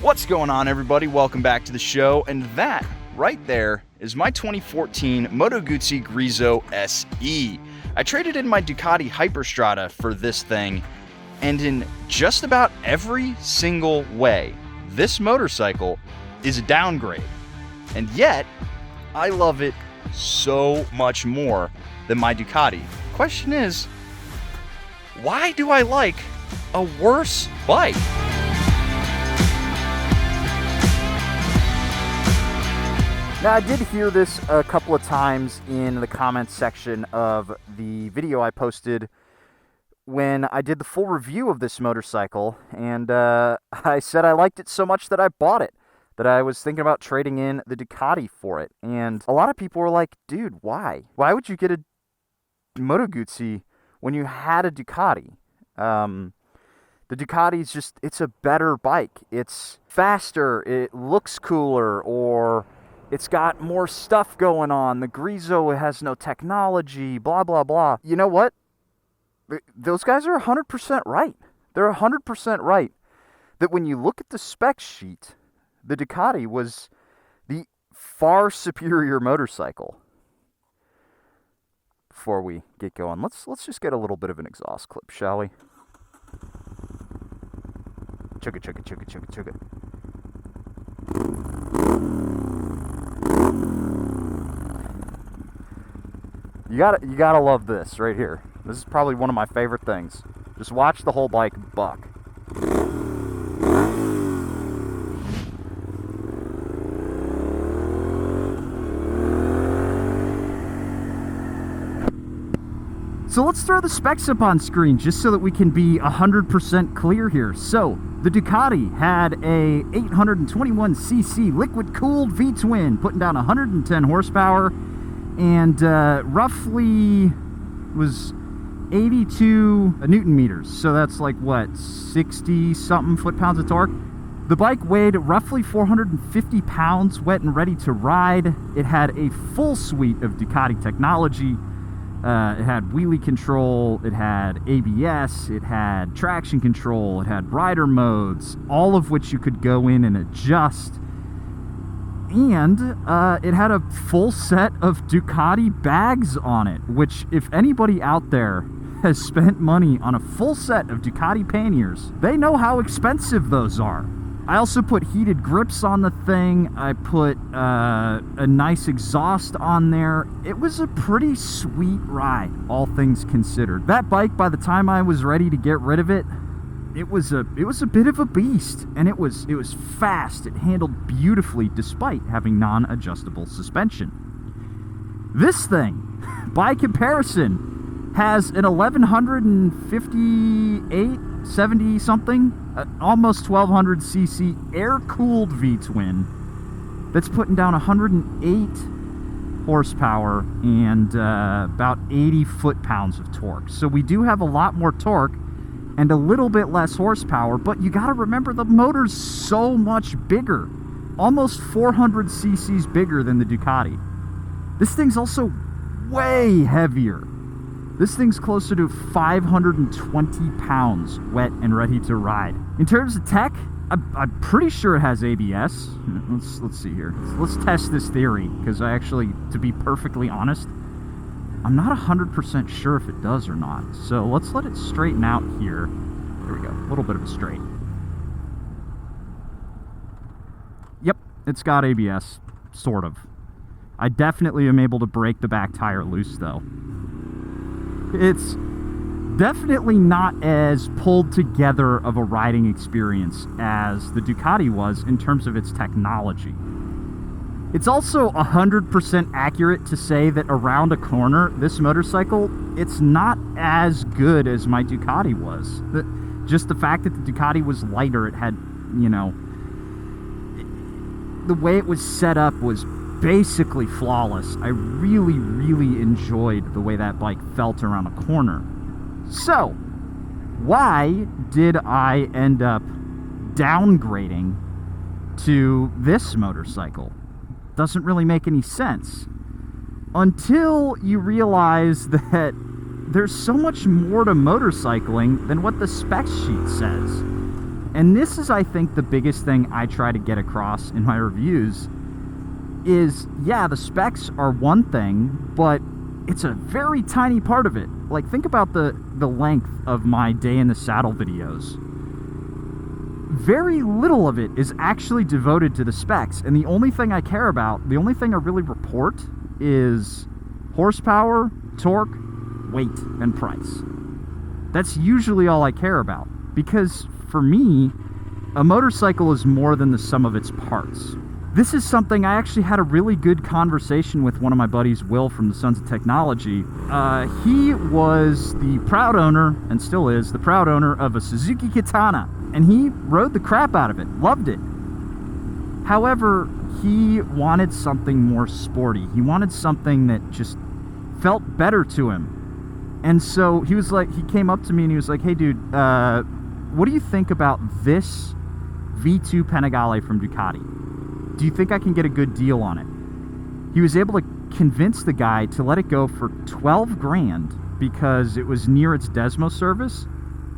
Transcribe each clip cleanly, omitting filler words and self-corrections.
What's going on, everybody? Welcome back to the show. And that right there is my 2014 Moto Guzzi Griso SE. I traded in my Ducati Hyperstrada for this thing, and in just about every single way, this motorcycle is a downgrade. And yet, I love it so much more than my Ducati. Question is, why do I like a worse bike? Now, I did hear this a couple of times in the comments section of the video I posted when I did the full review of this motorcycle, and I said I liked it so much that I bought it, that I was thinking about trading in the Ducati for it. And a lot of people were like, dude, why? Why would you get a Moto Guzzi when you had a Ducati? The Ducati's just, it's a better bike. It's faster, it looks cooler, or it's got more stuff going on. The Griso has no technology, blah, blah, blah. You know what? Those guys are 100% right. They're 100% right. That when you look at the spec sheet, the Ducati was the far superior motorcycle. Before we get going, let's just get a little bit of an exhaust clip, shall we? Chugga, chugga, chugga, chugga, chugga. You gotta love this right here. This is probably one of my favorite things. Just watch the whole bike buck. So let's throw the specs up on screen just so that we can be 100% clear here. So the Ducati had a 821cc liquid-cooled V-twin, putting down 110 horsepower, and roughly was 82 Newton meters. So that's like, what, 60-something foot-pounds of torque? The bike weighed roughly 450 pounds, wet and ready to ride. It had a full suite of Ducati technology. It had wheelie control, it had ABS, it had traction control, it had rider modes, all of which you could go in and adjust. And it had a full set of Ducati bags on it, which if anybody out there has spent money on a full set of Ducati panniers, they know how expensive those are. I also put heated grips on the thing. I put a nice exhaust on there. It was a pretty sweet ride, all things considered. That bike, by the time I was ready to get rid of it, it was a bit of a beast, and it was fast. It handled beautifully despite having non-adjustable suspension. This thing, by comparison, has an 1158 70 something, almost 1200cc air-cooled V-twin that's putting down 108 horsepower and about 80 foot-pounds of torque. So we do have a lot more torque and a little bit less horsepower, but you got to remember the motor's so much bigger, almost 400 cc's bigger than the Ducati. This thing's also way heavier. This thing's closer to 520 pounds wet and ready to ride. In terms of tech, I'm pretty sure it has ABS. Let's see here. Let's test this theory, because I actually, to be perfectly honest, I'm not 100% sure if it does or not. So let's let it straighten out here. There we go. A little bit of a straight. Yep, it's got ABS, sort of. I definitely am able to break the back tire loose, though. It's definitely not as pulled together of a riding experience as the Ducati was in terms of its technology. It's also 100% accurate to say that around a corner, this motorcycle, it's not as good as my Ducati was. Just the fact that the Ducati was lighter, it had, you know, the way it was set up was basically flawless. I really, really enjoyed the way that bike felt around a corner. So, why did I end up downgrading to this motorcycle? Doesn't really make any sense. Until you realize that there's so much more to motorcycling than what the spec sheet says. And this is, I think, the biggest thing I try to get across in my reviews is, yeah, the specs are one thing, but it's a very tiny part of it. Like, think about the length of my day in the saddle videos. Very little of it is actually devoted to the specs, and the only thing I care about, the only thing I really report is horsepower, torque, weight, and price. That's usually all I care about, because for me, a motorcycle is more than the sum of its parts. This is something I actually had a really good conversation with one of my buddies, Will, from the Sons of Technology. He was the proud owner, and still is, the proud owner of a Suzuki Katana, and he rode the crap out of it, loved it. However, he wanted something more sporty. He wanted something that just felt better to him. And so he was like, he came up to me and he was like, hey dude, what do you think about this V2 Panigale from Ducati? Do you think I can get a good deal on it? He was able to convince the guy to let it go for 12 grand because it was near its Desmo service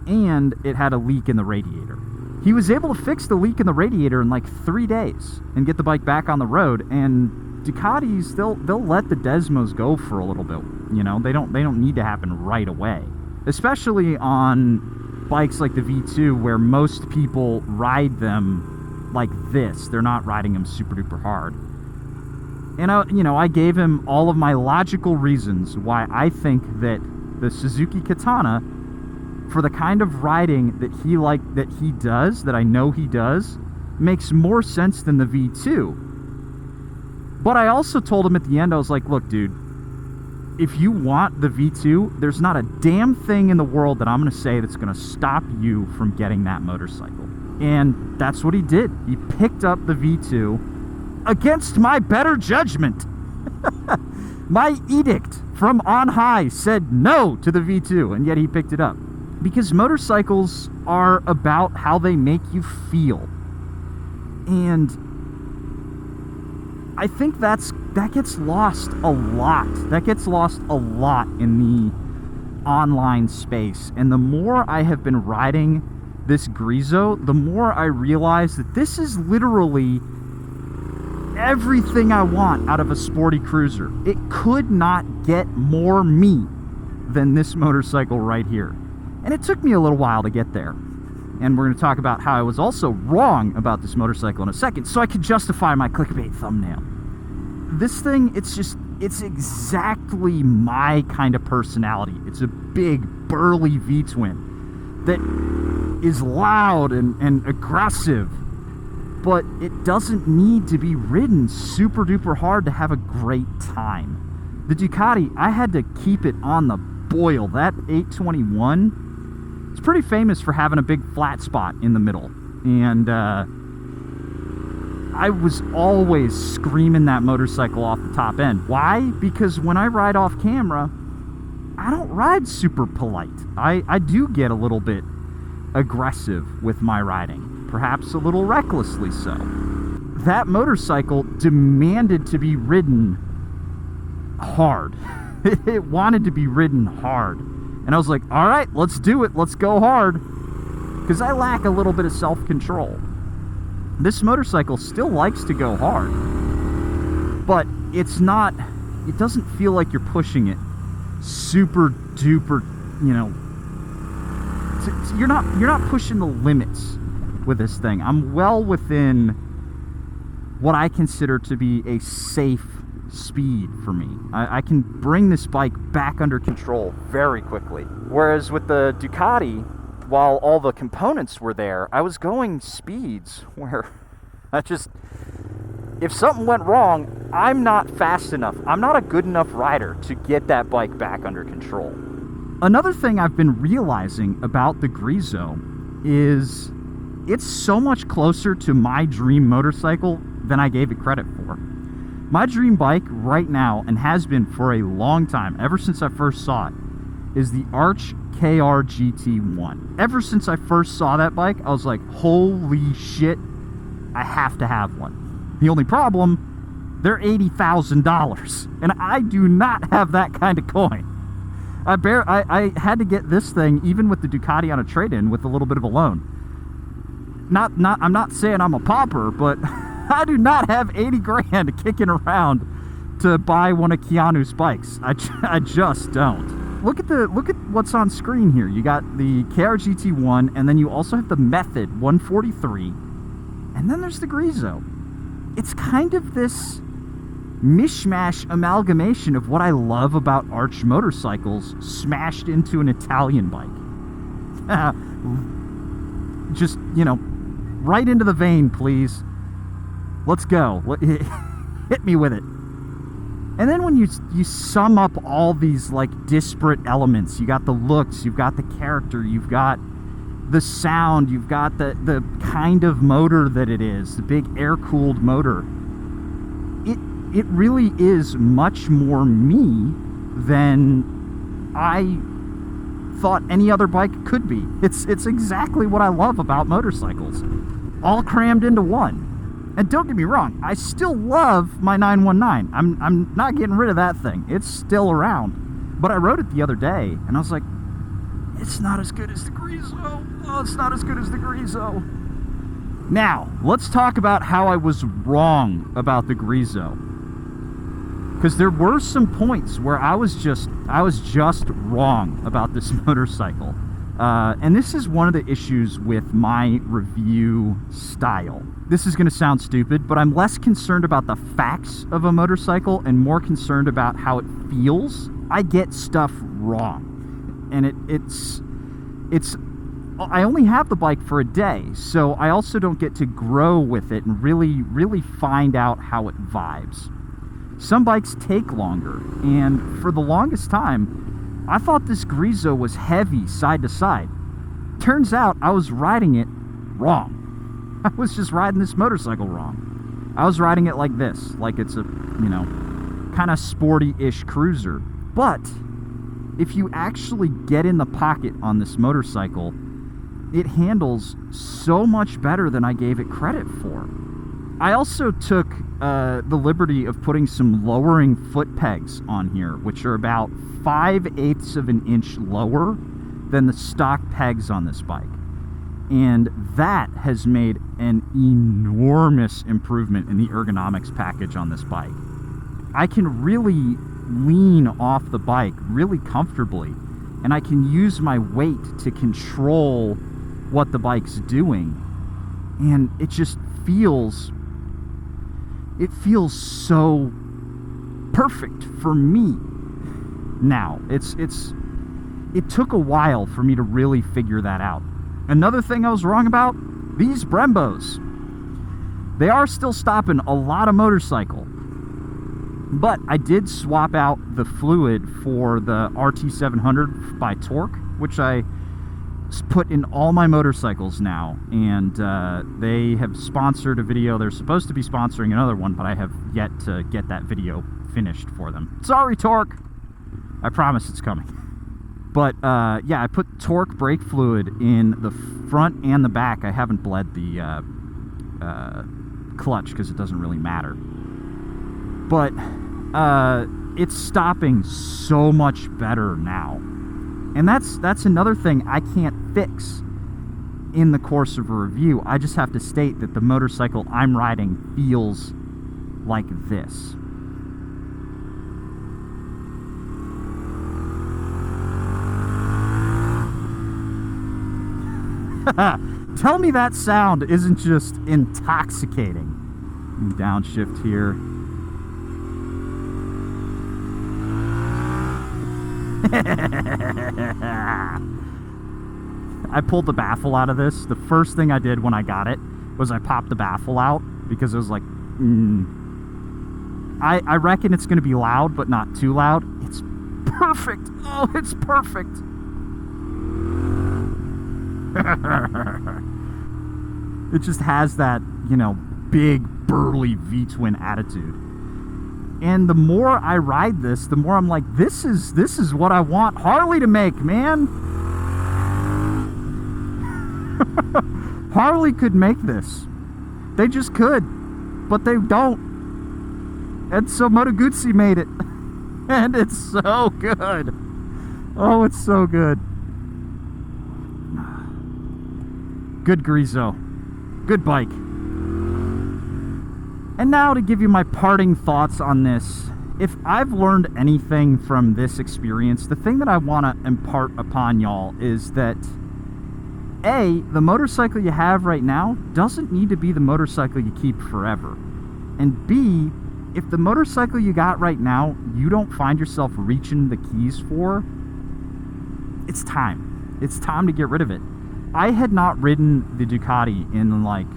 and it had a leak in the radiator. He was able to fix the leak in the radiator in like 3 days and get the bike back on the road. And Ducatis, they'll let the Desmos go for a little bit. You know, they don't need to happen right away, especially on bikes like the V2 where most people ride them like this. They're not riding them super duper hard. And I gave him all of my logical reasons why I think that the Suzuki Katana, for the kind of riding that he does, that I know he does, makes more sense than the V2. But I also told him at the end, I was like, look, dude, if you want the V2, there's not a damn thing in the world that I'm going to say that's going to stop you from getting that motorcycle. And that's what he did. He picked up the V2 against my better judgment. My edict from on high said no to the V2, and yet he picked it up. Because motorcycles are about how they make you feel. And I think that gets lost a lot. That gets lost a lot in the online space. And the more I have been riding this Griso, the more I realize that this is literally everything I want out of a sporty cruiser. It could not get more me than this motorcycle right here. And it took me a little while to get there. And we're going to talk about how I was also wrong about this motorcycle in a second, so I could justify my clickbait thumbnail. This thing, it's exactly my kind of personality. It's a big, burly V-twin that is loud and aggressive, but it doesn't need to be ridden super duper hard to have a great time. The Ducati, I had to keep it on the boil. That 821, it's pretty famous for having a big flat spot in the middle, and I was always screaming that motorcycle off the top end. Why? Because when I ride off camera, I don't ride super polite. I do get a little bit aggressive with my riding, perhaps a little recklessly so. That motorcycle demanded to be ridden hard. It wanted to be ridden hard. And I was like, all right, let's do it. Let's go hard. Because I lack a little bit of self-control. This motorcycle still likes to go hard, but it doesn't feel like you're pushing it super duper, you're not pushing the limits with this thing. I'm well within what I consider to be a safe speed for me. I can bring this bike back under control very quickly. Whereas with the Ducati, while all the components were there, I was going speeds where if something went wrong, I'm not fast enough. I'm not a good enough rider to get that bike back under control. Another thing I've been realizing about the Griso is it's so much closer to my dream motorcycle than I gave it credit for. My dream bike right now, and has been for a long time, ever since I first saw it, is the Arch KR GT1. Ever since I first saw that bike, I was like, holy shit, I have to have one. The only problem, they're $80,000, and I do not have that kind of coin. I had to get this thing, even with the Ducati on a trade-in, with a little bit of a loan. I'm not saying I'm a pauper, but I do not have 80 grand kicking around to buy one of Keanu's bikes. I just don't. Look at what's on screen here. You got the KRGT1, and then you also have the Method 143, and then there's the Griso. It's kind of this mishmash amalgamation of what I love about arch motorcycles smashed into an Italian bike. Just, you know, right into the vein, please. Let's go. Hit me with it. And then when you sum up all these like disparate elements, you got the looks, you've got the character, you've got the sound, you've got the kind of motor that it is, the big air-cooled motor. It really is much more me than I thought any other bike could be. It's exactly what I love about motorcycles, all crammed into one. And don't get me wrong, I still love my 919. I'm not getting rid of that thing. It's still around. But I rode it the other day, and I was like, it's not as good as the Griso. Oh, it's not as good as the Griso. Now, let's talk about how I was wrong about the Griso. Because there were some points where I was just wrong about this motorcycle. And this is one of the issues with my review style. This is going to sound stupid, but I'm less concerned about the facts of a motorcycle and more concerned about how it feels. I get stuff wrong. And it's I only have the bike for a day, so I also don't get to grow with it and really find out how it vibes. Some bikes take longer, and for the longest time, I thought this Griso was heavy side to side. Turns out I was riding it wrong. I was just riding this motorcycle wrong. I was riding it like this, like it's a, you know, kind of sporty-ish cruiser. But if you actually get in the pocket on this motorcycle, it handles so much better than I gave it credit for. I also took the liberty of putting some lowering foot pegs on here, which are about 5/8 of an inch lower than the stock pegs on this bike. And that has made an enormous improvement in the ergonomics package on this bike. I can really lean off the bike really comfortably, and I can use my weight to control what the bike's doing. And it just feels so perfect for me. Now, it took a while for me to really figure that out. Another thing I was wrong about, these Brembos. They are still stopping a lot of motorcycle. But I did swap out the fluid for the RT700 by Torque, which I put in all my motorcycles now, and they have sponsored a video. They're supposed to be sponsoring another one, but I have yet to get that video finished for them. Sorry, Torque. I promise it's coming. But yeah, I put Torque brake fluid in the front and the back. I haven't bled the clutch because it doesn't really matter. But it's stopping so much better now. And that's another thing I can't fix in the course of a review. I just have to state that the motorcycle I'm riding feels like this. Tell me that sound isn't just intoxicating. Downshift here. I pulled the baffle out of this. The first thing I did when I got it was I popped the baffle out because it was like, I reckon it's going to be loud, but not too loud. It's perfect. Oh, it's perfect. It just has that, you know, big, burly V-twin attitude. And the more I ride this, the more I'm like, this is what I want Harley to make, man. Harley could make this. They just could, but they don't. And so Moto Guzzi made it. And it's so good. Oh, it's so good. Good Griso. Good bike. And now to give you my parting thoughts on this. If I've learned anything from this experience, the thing that I want to impart upon y'all is that A, the motorcycle you have right now doesn't need to be the motorcycle you keep forever. And B, if the motorcycle you got right now, you don't find yourself reaching the keys for, it's time. It's time to get rid of it. I had not ridden the Ducati in like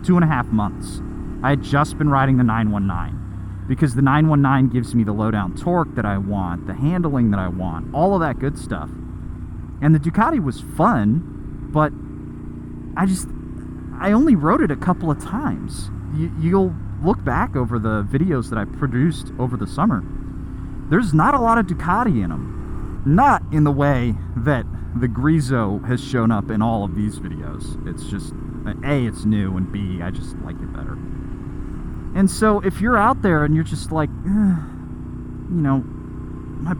2.5 months. I had just been riding the 919 because the 919 gives me the low-down torque that I want, the handling that I want, all of that good stuff. And the Ducati was fun, but I only rode it a couple of times. You'll look back over the videos that I produced over the summer. There's not a lot of Ducati in them. Not in the way that the Griso has shown up in all of these videos. It's just, A, it's new, and B, I just like it better. And so if you're out there and you're just like, you know, my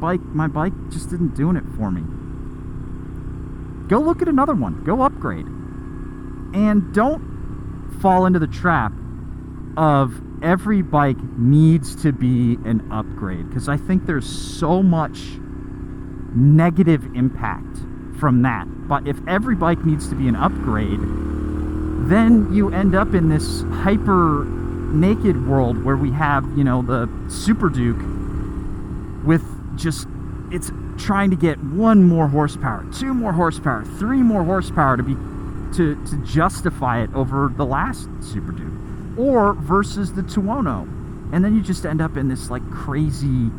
bike just isn't doing it for me, go look at another one. Go upgrade. And don't fall into the trap of every bike needs to be an upgrade, because I think there's so much negative impact from that. But if every bike needs to be an upgrade, then you end up in this hyper naked world where we have, you know, the Super Duke with just, it's trying to get 1 more horsepower, 2 more horsepower, 3 more horsepower to justify it over the last Super Duke, or versus the Tuono. And then you just end up in this like crazy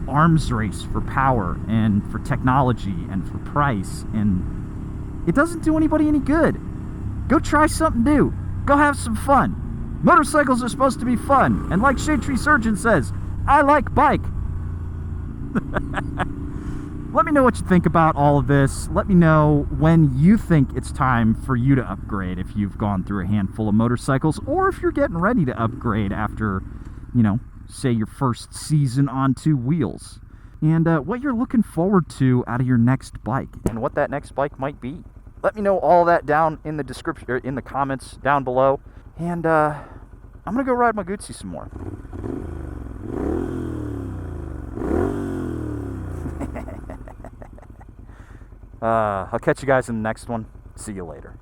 arms race for power and for technology and for price, and it doesn't do anybody any good. Go try something new. Go have some fun. Motorcycles are supposed to be fun, and like Shade Tree Surgeon says, I like bike. Let me know what you think about all of this. Let me know when you think it's time for you to upgrade, if you've gone through a handful of motorcycles, or if you're getting ready to upgrade after, you know, say your first season on 2 wheels. And what you're looking forward to out of your next bike, and what that next bike might be. Let me know all that down in the description, or in the comments down below. And I'm gonna go ride my Guzzi some more. I'll catch you guys in the next one. See you later.